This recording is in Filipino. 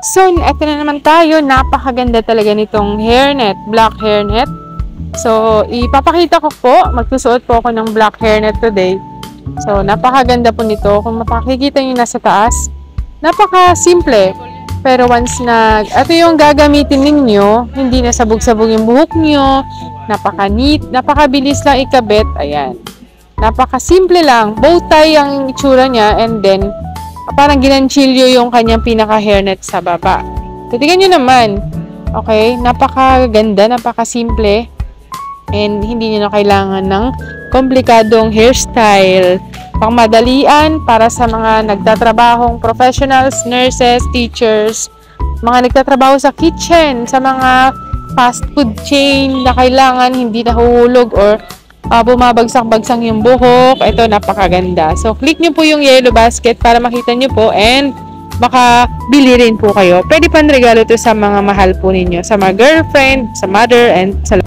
So, eto na naman tayo. Napakaganda talaga nitong hairnet, black hairnet. So, ipapakita ko po. Magsusuot po ako ng black hairnet today. So, napakaganda po nito. Kung mapakikita nyo nasa taas, napaka-simple. Pero once na, ito yung gagamitin ninyo, hindi na sabog-sabog yung buhok nyo, napaka-neat, napakabilis lang ikabit. Ayan. Napaka-simple lang. Bow tie ang itsura niya and then, parang ginanchilyo yung kanyang pinaka-hairnet sa baba. Titigan nyo naman. Okay? Napakaganda, napaka-simple. And hindi nyo na kailangan ng komplikadong hairstyle. Pangmadalian para sa mga nagtatrabahong professionals, nurses, teachers, mga nagtatrabaho sa kitchen, sa mga fast food chain na kailangan hindi nahuhulog or bumabagsak-bagsak yung buhok. Ito, napakaganda. So, click nyo po yung yellow basket para makita nyo po and baka bili rin po kayo. Pwede pan regalo to sa mga mahal po ninyo, sa mga girlfriend, sa mother, and sa